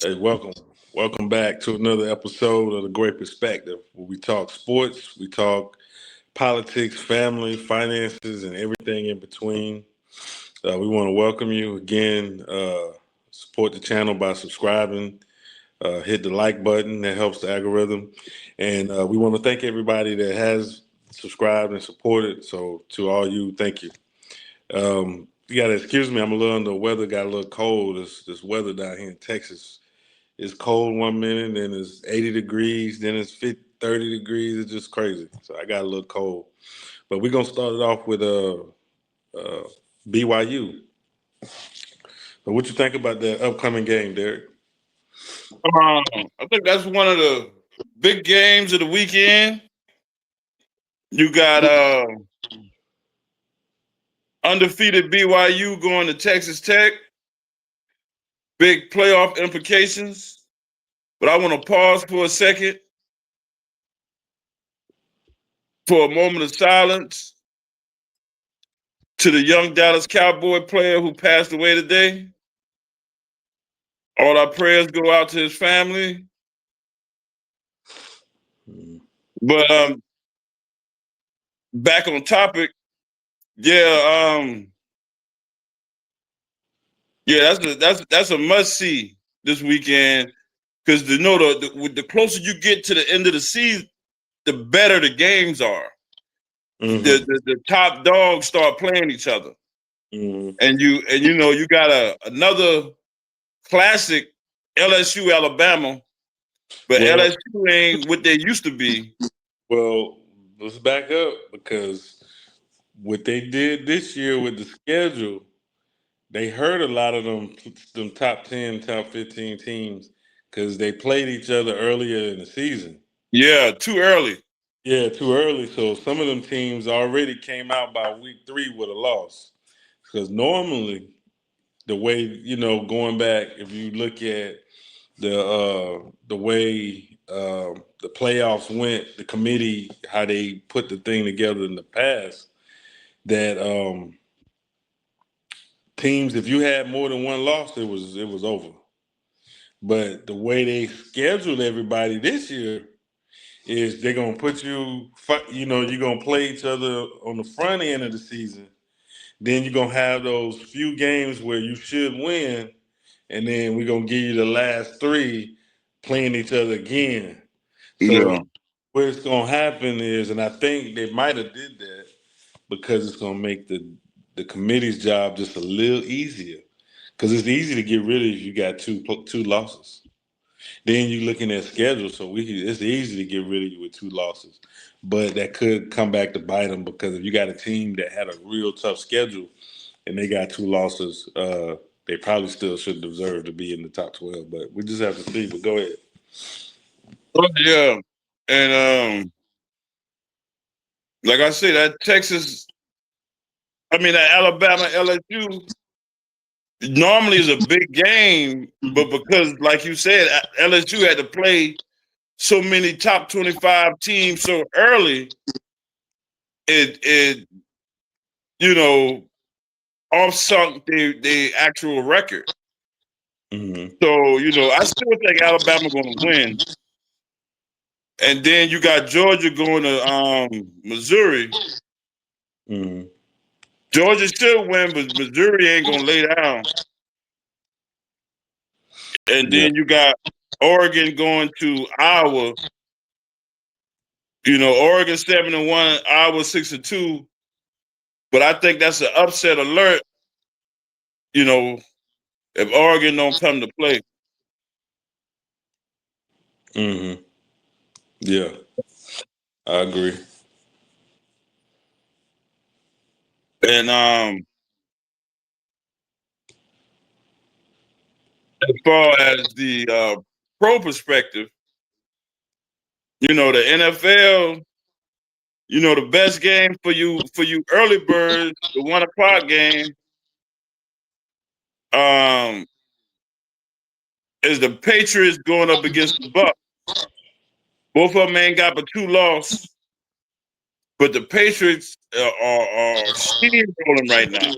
Hey, welcome back to another episode of The Great Perspective, where we talk sports, we talk politics, family, finances, and everything in between. We want to welcome you again. Support the channel by subscribing. Hit the like button, that helps the algorithm. And we want to thank everybody that has subscribed and supported. So, to all you, thank you. You got to excuse me, I'm a little under the weather, got a little cold. This weather down here in Texas, it's cold one minute, then it's 80 degrees, then it's 50, 30 degrees. It's just crazy. So I got a little cold. But we're gonna start it off with uh BYU. So what you think about the upcoming game, Derek? I think that's one of the big games of the weekend. You got undefeated BYU going to Texas Tech. Big playoff implications. But I want to pause for a second for a moment of silence to the young Dallas Cowboy player who passed away today. All our prayers go out to his family. But back on topic, yeah, yeah, that's a must see this weekend because the closer you get to the end of the season, the better the games are. Mm-hmm. The top dogs start playing each other, Mm-hmm. and you got another classic LSU Alabama, but Well, LSU ain't what they used to be. well, let's back up because what they did this year with the schedule, they hurt a lot of them top 10, top 15 teams because they played each other earlier in the season. Yeah, too early. Yeah, too early. So some of them teams already came out by week three with a loss. Because normally, the way going back, if you look at the way the playoffs went, the committee how they put the thing together in the past, that teams, if you had more than one loss, it was over. But the way they scheduled everybody this year is they're gonna put you're gonna play each other on the front end of the season. Then you're gonna have those few games where you should win, and then we're gonna give you the last three playing each other again. So Yeah, what's gonna happen is, and I think they might have did that because it's gonna make the committee's job just a little easier. Because it's easy to get rid of if you got two losses. Then you're looking at schedule, so it's easy to get rid of you with two losses. But that could come back to bite them because if you got a team that had a real tough schedule and they got two losses, they probably still should deserve to be in the top 12. But we just have to see. But go ahead. yeah, and like I said, that Alabama LSU normally is a big game, but because, like you said, LSU had to play so many top 25 teams so early, it you know offsunk the actual record. Mm-hmm. So I still think Alabama going to win, and then you got Georgia going to Missouri. Mm-hmm. Georgia still win, but Missouri ain't going to lay down. And Yeah. then you got Oregon going to Iowa. Oregon 7-1, Iowa 6-2. But I think that's an upset alert. You know, if Oregon don't come to play, Mm-hmm. Yeah, I agree. and as far as the pro perspective, the NFL, the best game for you early birds, the 1 o'clock game, um, is the Patriots going up against the Bucks. Both of them ain't got but 2 losses, but the Patriots are steamrolling right now.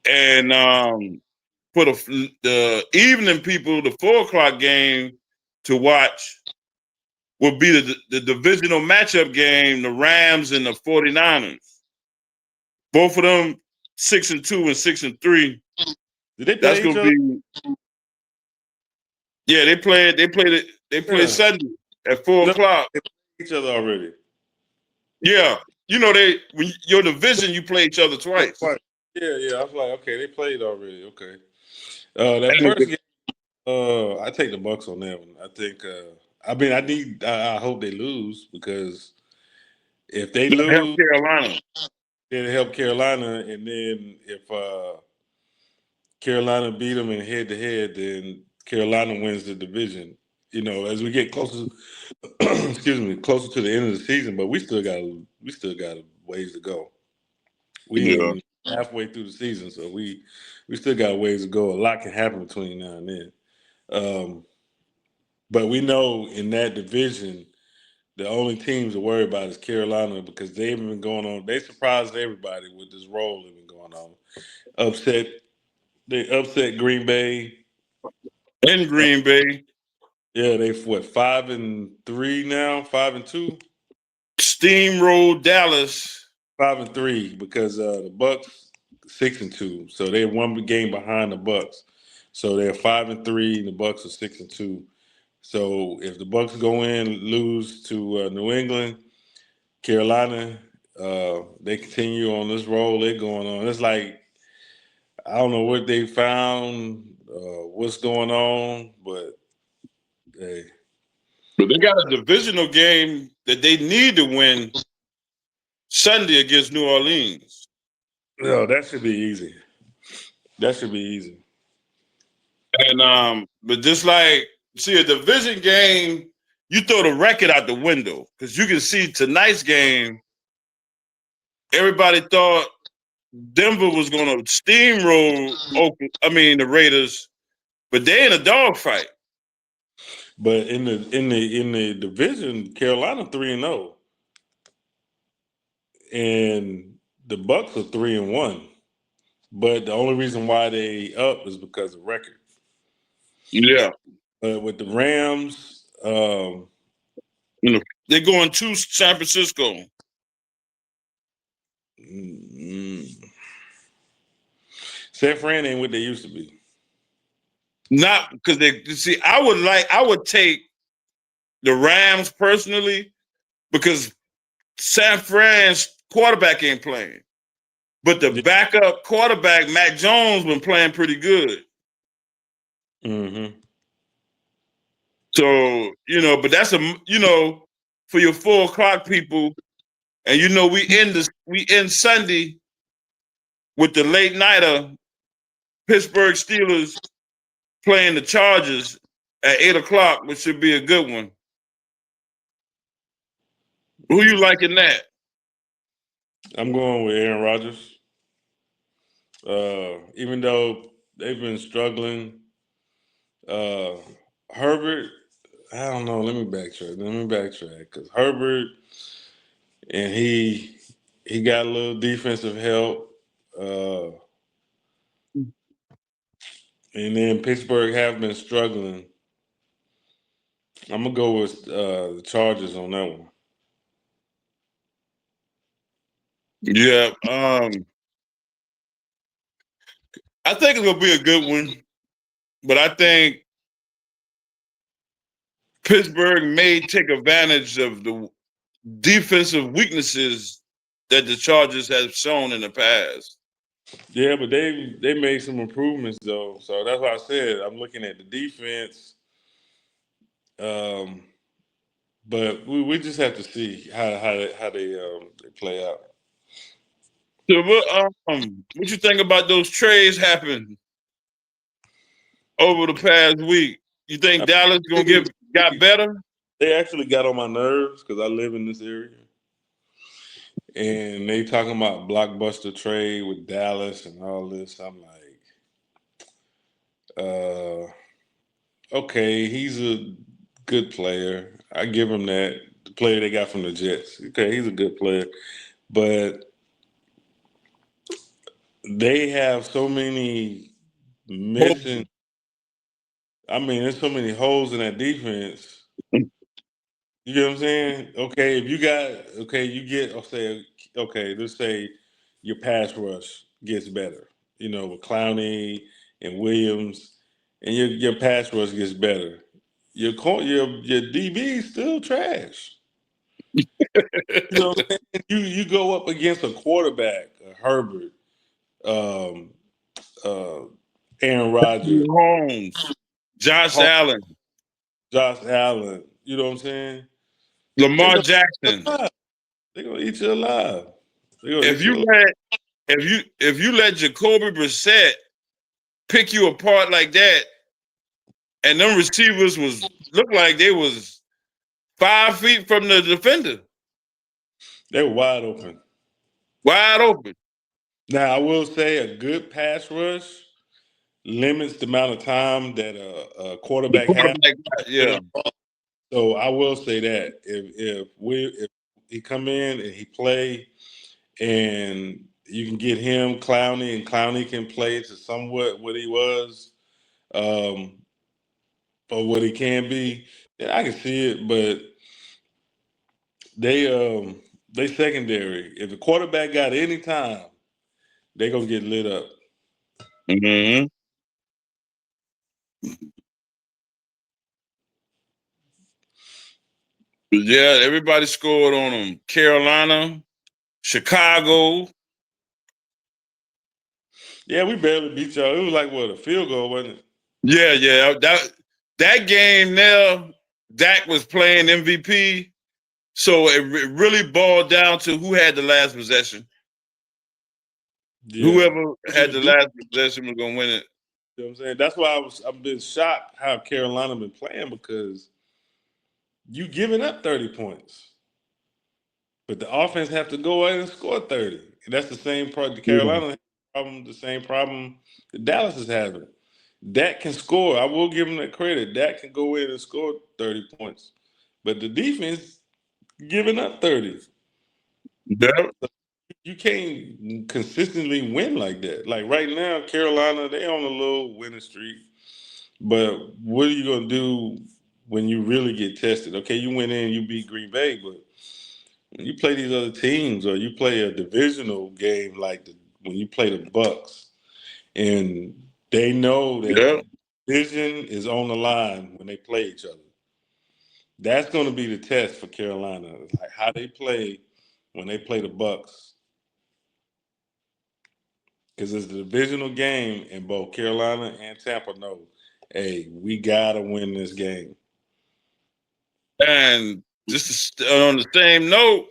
And for the evening people, the 4 o'clock game to watch would be the divisional matchup game, the Rams and the 49ers. Both of them 6-2 and 6-3. Did they That's play each gonna other? be yeah. They played Yeah. Sunday at 4 o'clock. They played each other already. Yeah, when your division you play each other twice. Yeah. I was like, okay, they played already. Okay. That And first game, I take the Bucks on that one. I think. I hope they lose because if they help lose, Carolina. it'll help Carolina, and then if Carolina beat them in head to head, then Carolina wins the division. As we get closer, excuse me, closer to the end of the season, but we still got a ways to go. We Yeah. ain't halfway through the season, so we still got a ways to go. A lot can happen between now and then. But we know in that division, the only teams to worry about is Carolina because they've been going on. They surprised everybody with this role they've been going on. They upset Green Bay. In Green Bay. Yeah, they 5-3 now, 5-2, Steamroll Dallas. 5-3 because the Bucks 6-2, so they're one game behind the Bucks. So they're 5-3, and the Bucks are 6-2. So if the Bucks go in lose to New England, Carolina, they continue on this roll they're going on. It's like I don't know what they found, what's going on, but hey. But they got a divisional game that they need to win Sunday against New Orleans. No, that should be easy. That should be easy. And but just like see a division game, you throw the record out the window because you can see tonight's game. Everybody thought Denver was going to steamroll the Raiders, but they in a dogfight. But in the division, Carolina 3-0, and the Bucks are 3-1. But the only reason why they up is because of record. Yeah. With the Rams, they're going to San Francisco. San Fran ain't what they used to be. Not because I would take the Rams personally because San Fran's quarterback ain't playing. But the backup quarterback, Mac Jones, been playing pretty good. Mm-hmm. So, but that's for your 4 o'clock people, and we end Sunday with the late nighter Pittsburgh Steelers playing the Chargers at 8 o'clock, which should be a good one. Who you liking that? I'm going with Aaron Rodgers. Even though they've been struggling, Herbert, I don't know. Let me backtrack because Herbert and he got a little defensive help, and then Pittsburgh have been struggling. I'm gonna go with the Chargers on that one. Yeah, I think it's gonna be a good one, but I think Pittsburgh may take advantage of the defensive weaknesses that the Chargers have shown in the past. Yeah, but they made some improvements though, so that's why I said I'm looking at the defense. But we just have to see how they play out. So what you think about those trades happened over the past week? You think Dallas gonna got better? They actually got on my nerves because I live in this area, and they talking about blockbuster trade with Dallas and all this. I'm like, okay, he's a good player. I give him that. The player they got from the Jets. Okay, he's a good player, but they have so many missing. I mean, there's so many holes in that defense. You get what I'm saying? Okay, if you got you get let's say your pass rush gets better. You know, with Clowney and Williams, and your pass rush gets better. Your DB is still trash. You know what I'm saying? You go up against a quarterback, Herbert, um, uh, Aaron Rodgers, Holmes, Josh Allen, Josh Allen. You know what I'm saying? They're Lamar gonna Jackson. they're gonna eat you alive. They're gonna If eat you you alive. let if you let Jacoby Brissett pick you apart like that, and them receivers looked like they was 5 feet from the defender, They were wide open. wide open. Now I will say a good pass rush limits the amount of time that a The quarterback has. quarterback, yeah. So I will say that if he come in and he play and you can get him Clowney and Clowney can play to somewhat what he was, um, or what he can be, then I can see it. But they secondary. If the quarterback got any time, they gonna get lit up. Mm-hmm. Yeah, everybody scored on them. Carolina, Chicago. Yeah, we barely beat y'all. It was like what, a field goal, wasn't it? Yeah. That game there, Dak was playing MVP. So it really boiled down to who had the last possession. Yeah. Whoever had the last possession was gonna win it. You know what I'm saying? That's why I've been shocked how Carolina been playing, because you giving up 30 points. But the offense have to go in and score 30. And that's the same problem. The Carolina problem, the same problem that Dallas is having. Dak can score. I will give him that credit. Dak can go in and score 30 points. But the defense giving up 30. Yeah. You can't consistently win like that. Like right now, Carolina, they on a little winning streak. But what are you gonna do when you really get tested? Okay, you went in, you beat Green Bay, but when you play these other teams, or you play a divisional game like when you play the Bucks, and they know that Yeah. the division is on the line when they play each other. That's going to be the test for Carolina, like how they play when they play the Bucks, because it's the divisional game, and both Carolina and Tampa know, hey, we gotta win this game. And just on the same note,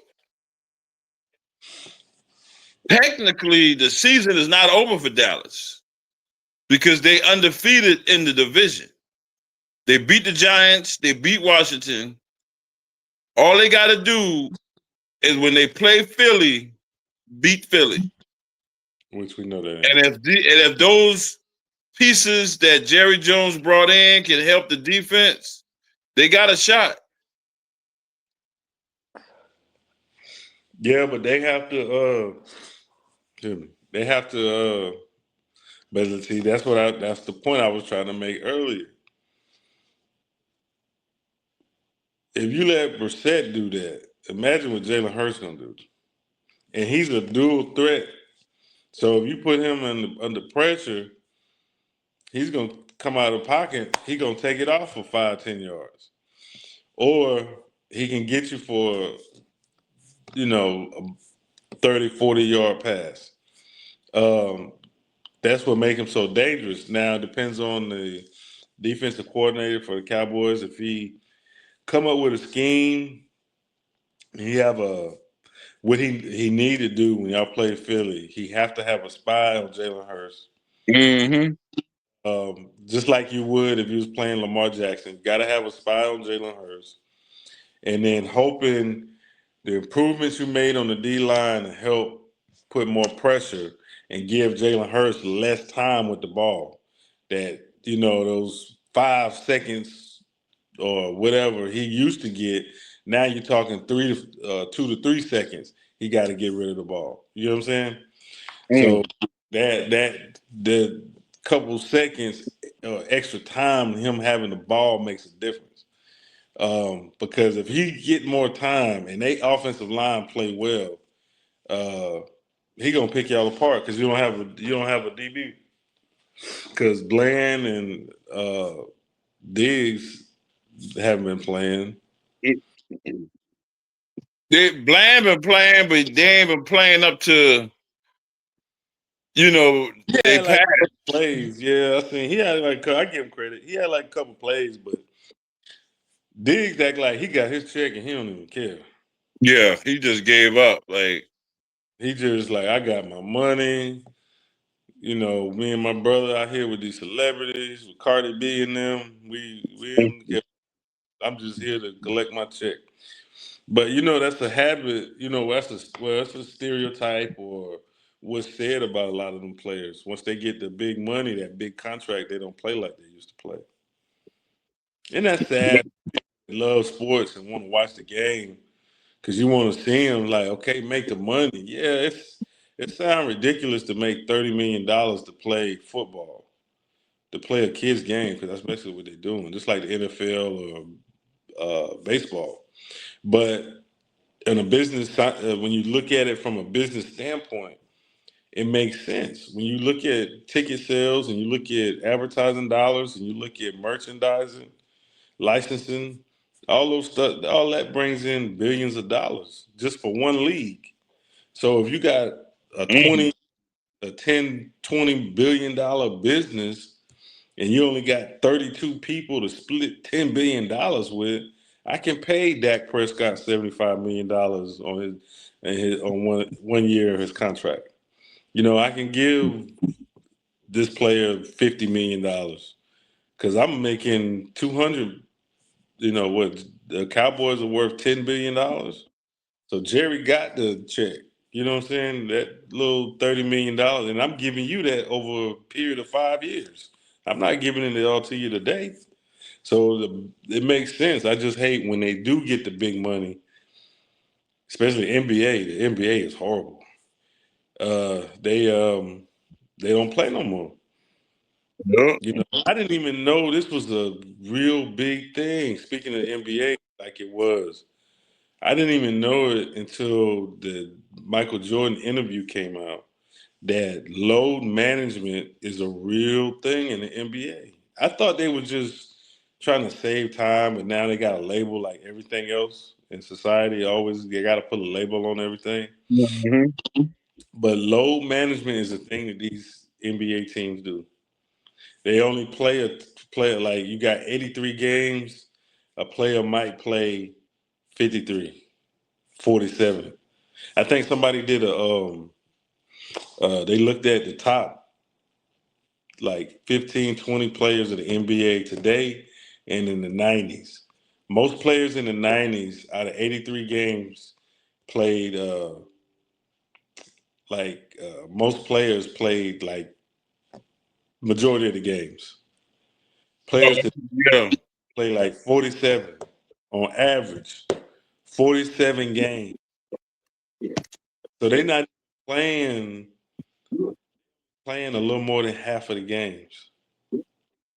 technically the season is not over for Dallas because they undefeated in the division. They beat the Giants, they beat Washington. All they got to do is when they play Philly, beat Philly. Which we know that. And if those pieces that Jerry Jones brought in can help the defense, they got a shot. Yeah, but they have to. They have to. But see, that's the point I was trying to make earlier. If you let Brissett do that, imagine what Jalen Hurts gonna do. And he's a dual threat. So if you put him under pressure, he's gonna come out of the pocket. He's gonna take it off for 5-10 yards, or he can get you for a 30-40 yard pass. That's what makes him so dangerous. Now it depends on the defensive coordinator for the Cowboys. If he come up with a scheme, he have what he need to do when y'all play Philly. He have to have a spy on Jalen Hurts. Mm-hmm. Just like you would if you was playing Lamar Jackson. Got to have a spy on Jalen Hurts, and then hoping the improvements you made on the D line help put more pressure and give Jalen Hurts less time with the ball. That those 5 seconds or whatever he used to get. Now you're talking 2 to 3 seconds. He got to get rid of the ball. You know what I'm saying? So that couple seconds extra time, him having the ball makes a difference. Because if he get more time and they offensive line play well, he gonna pick y'all apart because you don't have a DB. Because Bland and Diggs haven't been playing. Bland been playing, but they ain't been playing up to they Like passed. plays. Yeah, I seen he had like I give him credit. He had like a couple plays, but Diggs act like he got his check and he don't even care. Yeah, he just gave up. Like He just like I got my money. Me and my brother out here with these celebrities, with Cardi B and them. We don't care. I'm just here to collect my check. But that's a habit. That's a stereotype or what's said about a lot of them players. Once they get the big money, that big contract, they don't play like they used to play. And that's sad. They love sports and want to watch the game because you want to see them. Like, okay, make the money. Yeah, it sounds ridiculous to make $30 million to play football, to play a kid's game, because that's basically what they're doing, just like the NFL or baseball. But in a business, when you look at it from a business standpoint, it makes sense. When you look at ticket sales and you look at advertising dollars and you look at merchandising, licensing, all those stuff, all that brings in billions of dollars just for one league. So if you got a mm, 20, a 10, $20 billion business and you only got 32 people to split $10 billion with, I can pay Dak Prescott $75 million on one year of his contract. I can give this player $50 million because I'm making 200. What the Cowboys are worth $10 billion. So Jerry got the check. You know what I'm saying? That little $30 million, and I'm giving you that over a period of 5 years. I'm not giving it all to you today. So it makes sense. I just hate when they do get the big money, especially NBA. The NBA is horrible. They don't play no more. yeah. I didn't even know this was a real big thing. Speaking of NBA, like it was, I didn't even know it until the Michael Jordan interview came out that load management is a real thing in the NBA. I thought they were just trying to save time, but now they got a label like everything else in society. Always they got to put a label on everything. Mhm. But load management is a thing that these NBA teams do. They only play a player like you got 83 games. A player might play 53, 47. I think somebody did they looked at the top like 15, 20 players of the NBA today and in the 90s. Most players in the 90s out of 83 games played most players played like majority of the games. Oh, Players that yeah. play like 47 on average, 47 games. So they're not playing a little more than half of the games.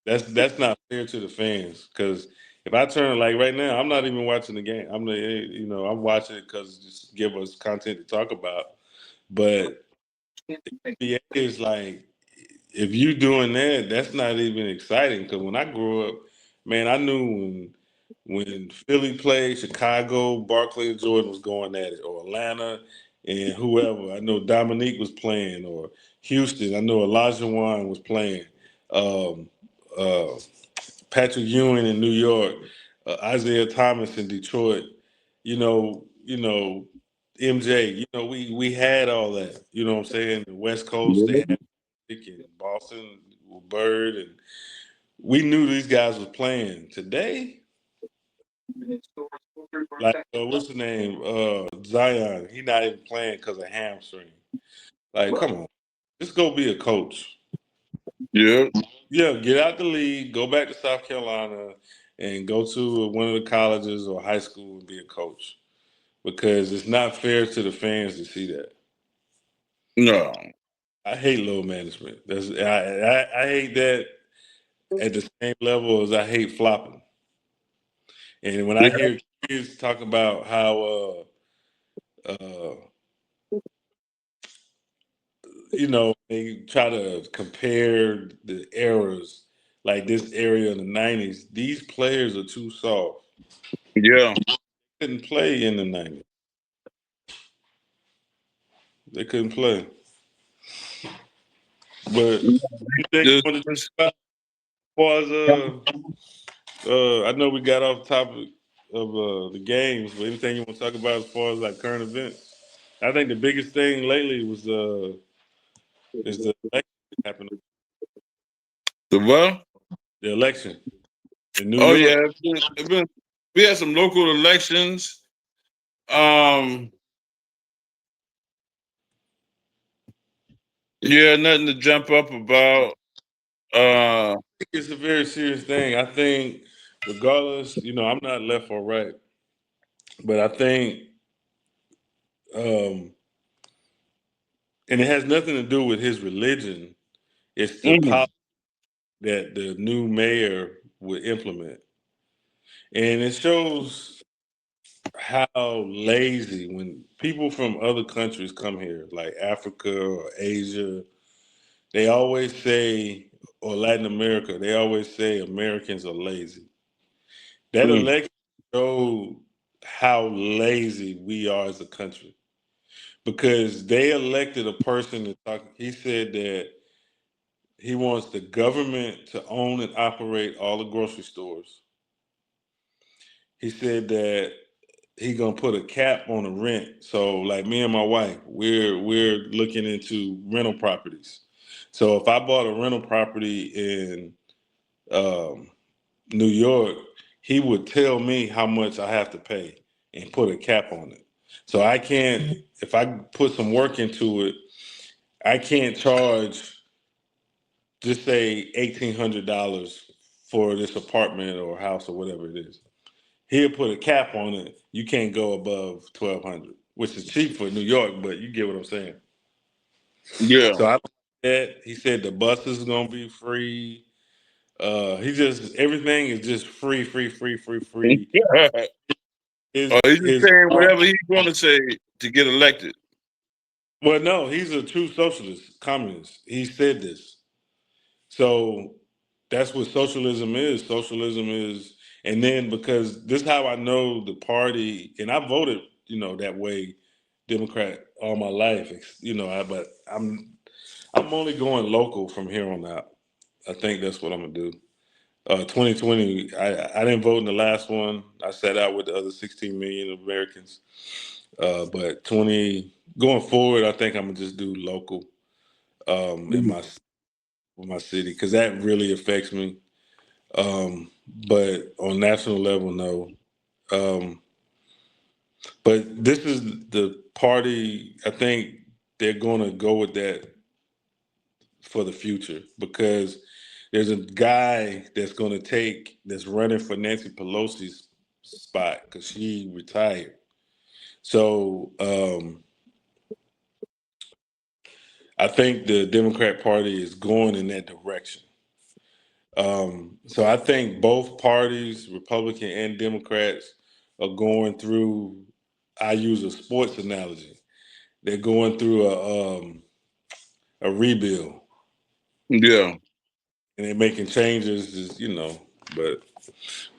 That's not fair to the fans because if I turn like right now, I'm not even watching the game. I'm watching it because just give us content to talk about. But NBA is like if you doing that, that's not even exciting. Because when I grew up, man, I knew when Philly played Chicago, Barkley and Jordan was going at it, or Atlanta and whoever. I know Dominique was playing, or Houston. I know Elijah Wan was playing. Um, uh, Patrick Ewing in New York, Isaiah Thomas in Detroit. MJ. We had all that. You know what I'm saying? The West Coast, they had in Boston with Bird, and we knew these guys was playing. Today, like what's the name? Zion. He not even playing because of hamstring. Like, come on, just go be a coach. Yeah. Yeah, get out the league, go back to South Carolina, and go to one of the colleges or high school and be a coach. Because it's not fair to the fans to see that. No. I hate load management. I hate that at the same level as I hate flopping. And when I Yeah, hear kids talk about how uh, they try to compare the eras, like this area in the '90s. These players are too soft. yeah. Couldn't play in the '90s. They couldn't play. But anything you Just, want to talk about as far as I know we got off topic of the games, but anything you want to talk about as far as like current events? I think the biggest thing lately was is the election that happened. the what? The election in New Oh York. yeah, we had some local elections. Um, yeah, nothing to jump up about. Uh, It's a very serious thing. I think, regardless, I'm not left or right, but I think, um, and it has nothing to do with his religion. It's the mhm. policy that the new mayor would implement, and it shows how lazy when people from other countries come here, like Africa or Asia, they always say, or Latin America, they always say Americans are lazy. That Mm. election showed how lazy we are as a country because they elected a person to talk. He said that he wants the government to own and operate all the grocery stores. He said that he gonna put a cap on the rent. So like me and my wife, we're looking into rental properties. So if I bought a rental property in um, New York, he would tell me how much I have to pay and put a cap on it. So I can't, if I put some work into it, I can't charge just say $1,800 for this apartment or house or whatever it is. He'll put a cap on it. You can't go above 1,200, which is cheap for New York, but you get what I'm saying. Yeah. So I like that. He said the bus is gonna be free. He just everything is just free, free, free, free, free. Oh, he's just His saying whatever he's going to say to get elected. well, no, he's a true socialist, communist. He said this. So that's what socialism is. Socialism is, and then because this is how I know the party, and I voted, that way, Democrat all my life. But I'm only going local from here on out. I think that's what I'm gonna do. 2020, I didn't vote in the last one. I sat out with the other 16 million Americans. But 20 going forward, I think I'm gonna just do local in my city because that really affects me. But on national level, no. Um, but this is the party. I think they're going to go with that for the future because there's a guy that's running for Nancy Pelosi's spot because she retired. So I think the Democrat Party is going in that direction. So I think both parties, Republican and Democrats, are going through. I use a sports analogy. They're going through a rebuild, Yeah. and they're making changes. But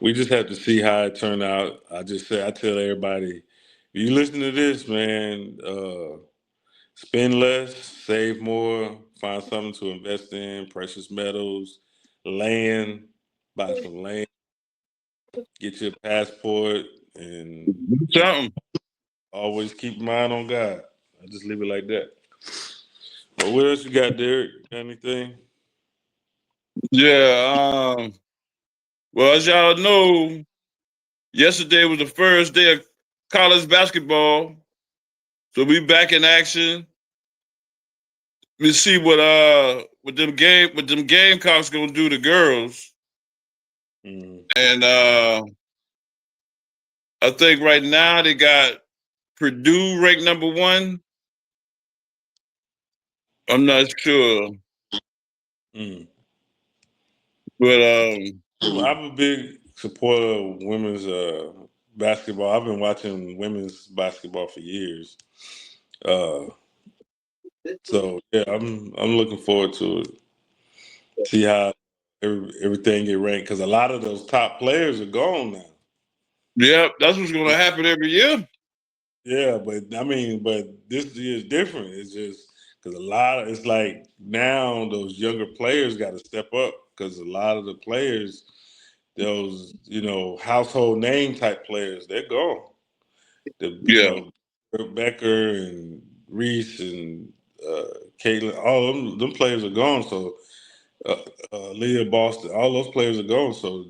we just have to see how it turn out. I tell everybody, if you listen to this, man, spend less, save more, find something to invest in, precious metals, land, buy some land, get your passport, and Do something. always keep your mind on God. I just leave it like that. But what else you got, Derek? Got anything? Yeah. Well, as y'all know, yesterday was the first day of college basketball, so we back in action. We see what them Gamecocks gonna do to girls, Mm. and I think right now they got Purdue ranked number one. I'm not sure, Mm. but I'm a big supporter of women's basketball. I've been watching women's basketball for years. Uh, so yeah, I'm looking forward to it. See how everything get ranked because a lot of those top players are gone now. yeah, that's what's going to happen every year. Yeah, but I mean, but this year is different. It's just because a lot of it's like now those younger players got to step up because a lot of the players, those household name type players, they're gone. Yeah, Becker and Reese and Caitlin, all them players are gone. So uh, Leah Boston, all those players are gone. So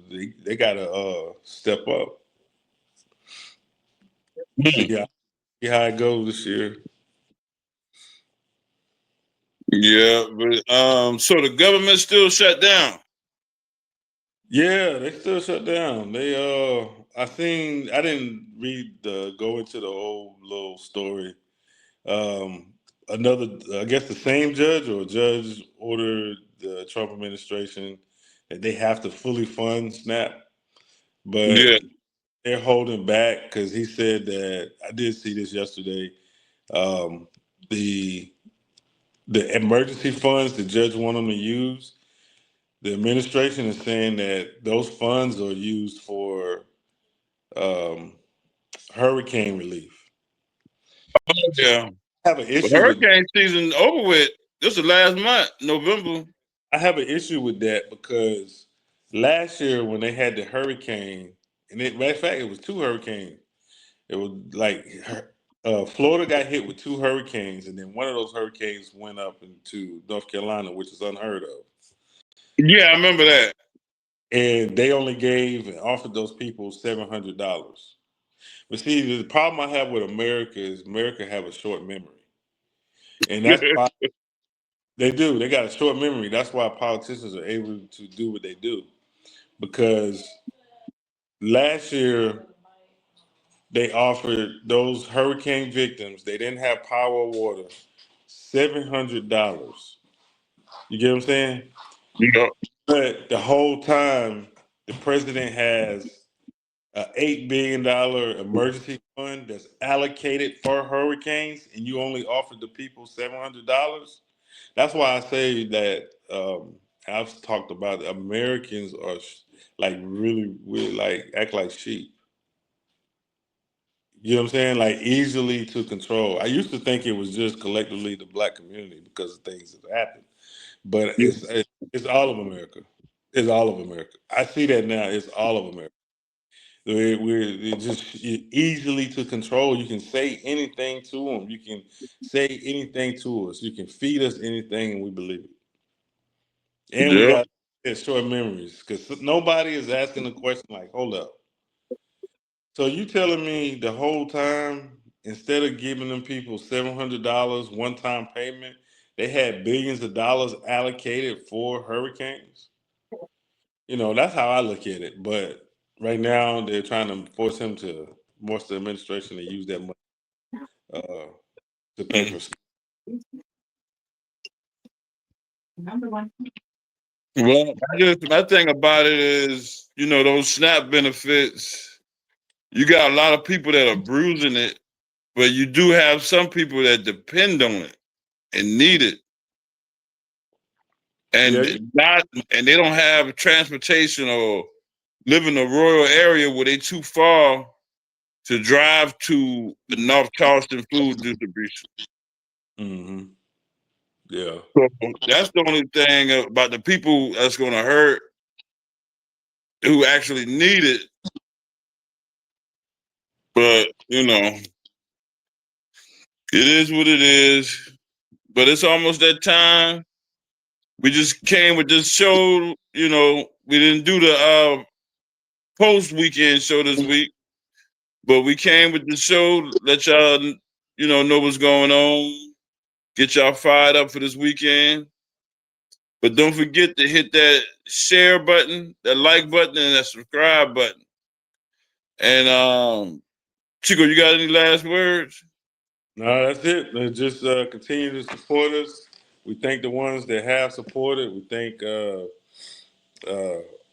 they got to step up. See how it goes this year. yeah, but so the government still shut down. Yeah, they still shut down. I didn't read go into the whole little story. Another, I guess the same judge or judge ordered the Trump administration that they have to fully fund SNAP, but Yeah, they're holding back because he said that I did see this yesterday. Um, the the emergency funds the judge wanted them to use, the administration is saying that those funds are used for um, hurricane relief. So yeah. I have an But issue with hurricane season over with. This is last month, November. I have an issue with that because last year when they had the hurricane, matter of fact, it was two hurricanes. It was like Florida got hit with two hurricanes, and then one of those hurricanes went up into North Carolina, which is unheard of. Yeah, I remember that. And they only gave and offered those people $700. But see, the problem I have with America is America have a short memory, and that's why they do. They got a short memory. That's why politicians are able to do what they do. Because last year they offered those hurricane victims, they didn't have power or water, $700. You get what I'm saying? Yeah, But the whole time, the president has a $8 billion emergency fund that's allocated for hurricanes, and you only offered the people $700. That's why I say that I've talked about Americans are like really like act like sheep. You know what I'm saying? Like easily to control. I used to think it was just collectively the black community because of things that happened, but it's all of America. It's all of America. I see that now. It's all of America. We're just easily to control. You can say anything to them. You can say anything to us. You can feed us anything, and we believe it. And we yeah, got short memories because nobody is asking the question like, "Hold up." So you telling me the whole time, instead of giving them people $700 one time payment, they had billions of dollars allocated for hurricanes? That's how I look at it. But right now, they're trying to force the administration to use that money uh, to pay Mm. for. Well, my thing about it is, those SNAP benefits. You got a lot of people that are bruising it, but you do have some people that depend on it and need it, Yeah, and they don't have transportation or live in a rural area where they too far to drive to the North Charleston food distribution. hmm yeah, So that's the only thing about the people that's going to hurt who actually need it. But it is what it is. But it's almost that time. We just came with this show. We didn't do the post weekend show this week, but we came with the show. Let y'all, know what's going on. Get y'all fired up for this weekend. But don't forget to hit that share button, that like button, and that subscribe button. And Chico, you got any last words? no, that's it. Just continue to support us. We thank the ones that have supported. We thank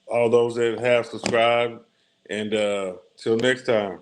all those that have subscribed. And till next time.